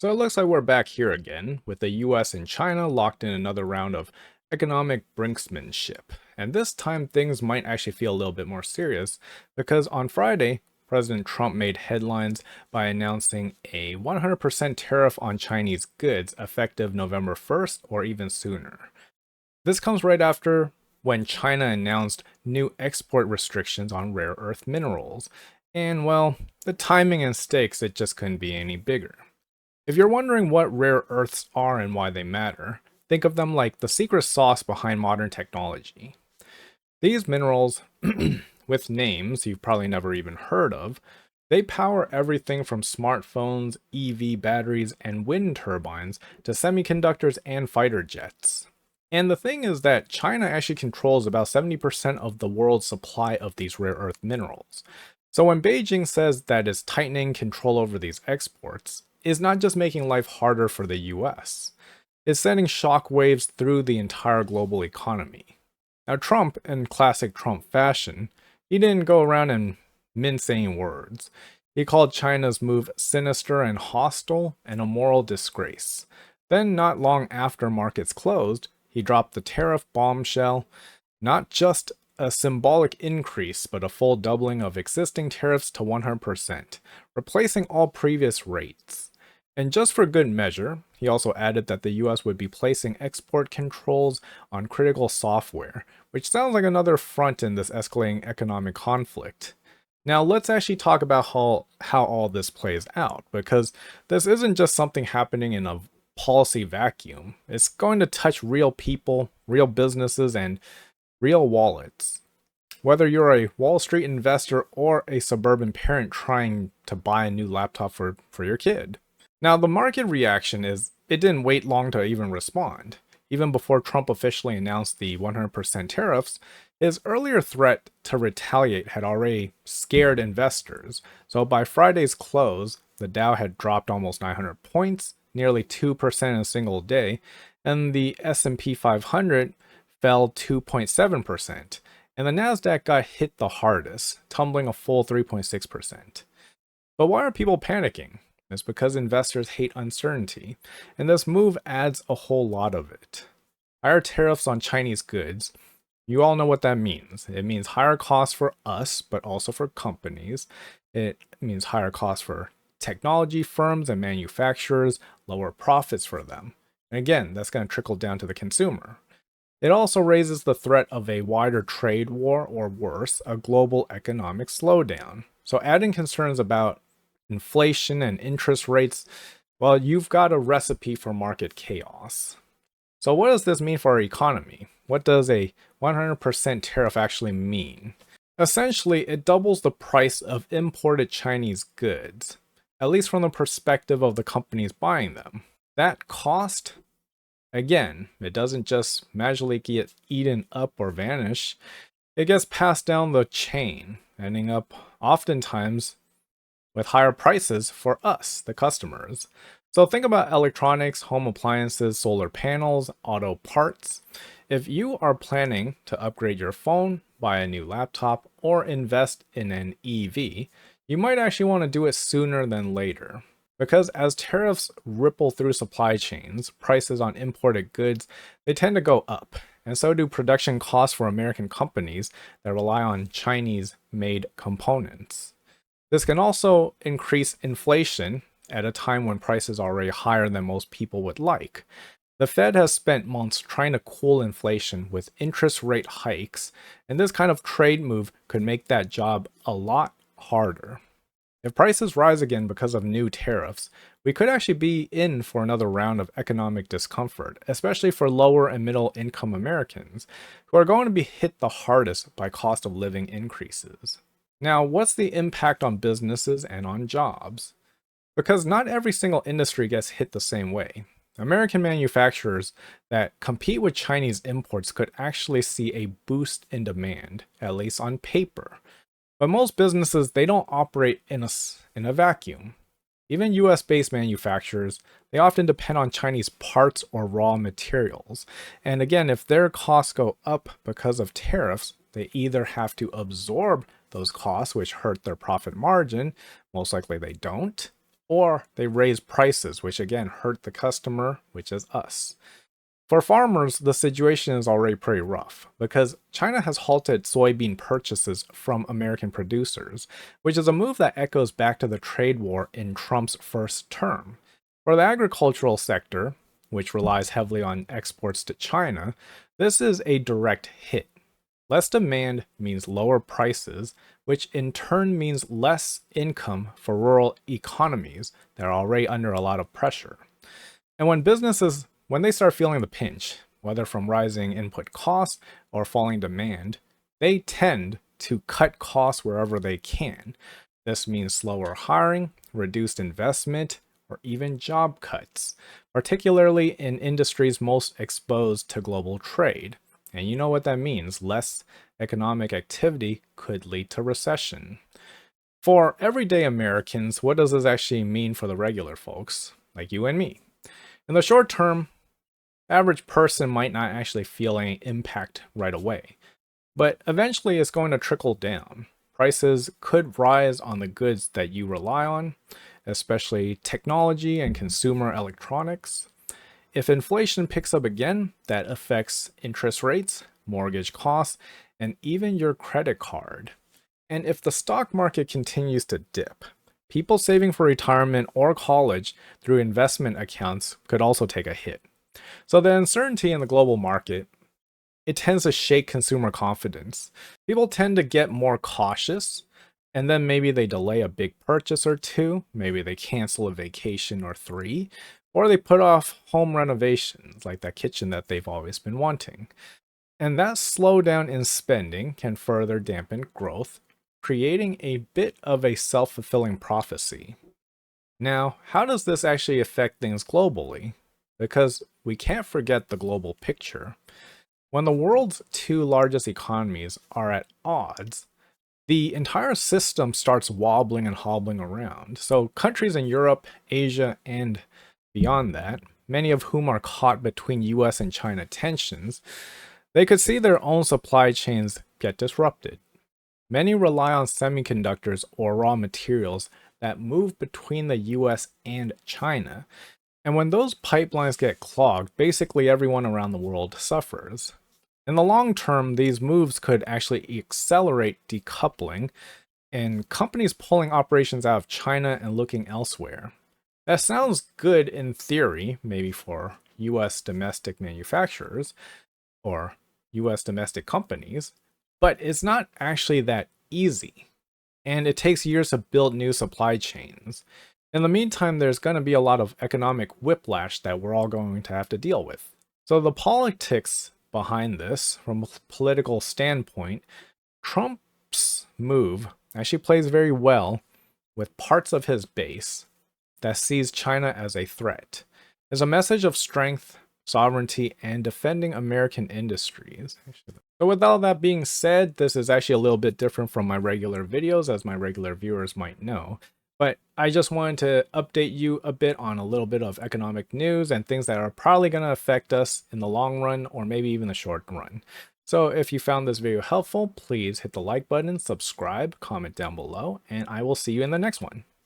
So it looks like we're back here again, with the US and China locked in another round of economic brinksmanship. And this time things might actually feel a little bit more serious, because on Friday, President Trump made headlines by announcing a 100% tariff on Chinese goods effective November 1st or even sooner. This comes right after when China announced new export restrictions on rare earth minerals. And well, the timing and stakes, it just couldn't be any bigger. If you're wondering what rare earths are and why they matter, think of them like the secret sauce behind modern technology. These minerals, with names you've probably never even heard of, they power everything from smartphones, EV batteries, and wind turbines to semiconductors and fighter jets. And the thing is that China actually controls about 70% of the world's supply of these rare earth minerals. So when Beijing says that it's tightening control over these exports, it's not just making life harder for the US. It's sending shockwaves through the entire global economy. Now Trump, in classic Trump fashion, he didn't go around and mince any words. He called China's move sinister and hostile and a moral disgrace. Then, not long after markets closed, he dropped the tariff bombshell, not just a symbolic increase, but a full doubling of existing tariffs to 100%, replacing all previous rates. And just for good measure, he also added that the US would be placing export controls on critical software, which sounds like another front in this escalating economic conflict. Now, let's actually talk about how all this plays out, because this isn't just something happening in a policy vacuum. It's going to touch real people, real businesses, and real wallets. Whether you're a Wall Street investor or a suburban parent trying to buy a new laptop for your kid. Now, the market reaction is it didn't wait long to even respond. Even before Trump officially announced the 100% tariffs, his earlier threat to retaliate had already scared investors. So by Friday's close, the Dow had dropped almost 900 points, nearly 2% in a single day, and the S&P 500 fell 2.7%, and the Nasdaq got hit the hardest, tumbling a full 3.6%. But why are people panicking? It's because investors hate uncertainty, and this move adds a whole lot of it. Higher tariffs on Chinese goods. You all know what that means. It means higher costs for us, but also for companies. It means higher costs for technology firms and manufacturers, lower profits for them. And again, that's going to trickle down to the consumer. It also raises the threat of a wider trade war or worse, a global economic slowdown. So adding concerns about inflation and interest rates, well, you've got a recipe for market chaos. So what does this mean for our economy? What does a 100% tariff actually mean? Essentially, it doubles the price of imported Chinese goods, at least from the perspective of the companies buying them. That cost, again, it doesn't just magically get eaten up or vanish. It gets passed down the chain, ending up oftentimes with higher prices for us, the customers. So think about electronics, home appliances, solar panels, auto parts. If you are planning to upgrade your phone, buy a new laptop, or invest in an EV, you might actually want to do it sooner than later. Because as tariffs ripple through supply chains, prices on imported goods, they tend to go up. And so do production costs for American companies that rely on Chinese-made components. This can also increase inflation at a time when prices are already higher than most people would like. The Fed has spent months trying to cool inflation with interest rate hikes, and this kind of trade move could make that job a lot harder. If prices rise again because of new tariffs, we could actually be in for another round of economic discomfort, especially for lower and middle income Americans, who are going to be hit the hardest by cost of living increases. Now, what's the impact on businesses and on jobs? Because not every single industry gets hit the same way. American manufacturers that compete with Chinese imports could actually see a boost in demand, at least on paper. But most businesses, they don't operate in a vacuum. Even US-based manufacturers, they often depend on Chinese parts or raw materials. And again, if their costs go up because of tariffs, they either have to absorb those costs, which hurt their profit margin, most likely they don't, or they raise prices, which again hurt the customer, which is us. For farmers, the situation is already pretty rough because China has halted soybean purchases from American producers, which is a move that echoes back to the trade war in Trump's first term. For the agricultural sector, which relies heavily on exports to China, this is a direct hit. Less demand means lower prices, which in turn means less income for rural economies that are already under a lot of pressure. And when they start feeling the pinch, whether from rising input costs or falling demand, they tend to cut costs wherever they can. This means slower hiring, reduced investment, or even job cuts, particularly in industries most exposed to global trade. And you know what that means. Less economic activity could lead to recession. For everyday Americans, what does this actually mean for the regular folks, like you and me? In the short term, the average person might not actually feel any impact right away, but eventually it's going to trickle down. Prices could rise on the goods that you rely on, especially technology and consumer electronics. If inflation picks up again, that affects interest rates, mortgage costs, and even your credit card. And if the stock market continues to dip, people saving for retirement or college through investment accounts could also take a hit. So the uncertainty in the global market, it tends to shake consumer confidence. People tend to get more cautious, and then maybe they delay a big purchase or two, maybe they cancel a vacation or three, or they put off home renovations like that kitchen that they've always been wanting. And that slowdown in spending can further dampen growth, creating a bit of a self-fulfilling prophecy. Now, how does this actually affect things globally? Because we can't forget the global picture. When the world's two largest economies are at odds, the entire system starts wobbling and hobbling around. So countries in Europe, Asia, and beyond that, many of whom are caught between US and China tensions, they could see their own supply chains get disrupted. Many rely on semiconductors or raw materials that move between the US and China. And when those pipelines get clogged, basically everyone around the world suffers. In the long term, these moves could actually accelerate decoupling and companies pulling operations out of China and looking elsewhere. That sounds good in theory, maybe for US domestic manufacturers or US domestic companies, but it's not actually that easy. And it takes years to build new supply chains. In the meantime, there's going to be a lot of economic whiplash that we're all going to have to deal with. So the politics behind this, from a political standpoint, Trump's move actually plays very well with parts of his base that sees China as a threat. It's a message of strength, sovereignty, and defending American industries. So with all that being said, this is actually a little bit different from my regular videos, as my regular viewers might know. But I just wanted to update you a bit on a little bit of economic news and things that are probably going to affect us in the long run or maybe even the short run. So if you found this video helpful, please hit the like button, subscribe, comment down below, and I will see you in the next one.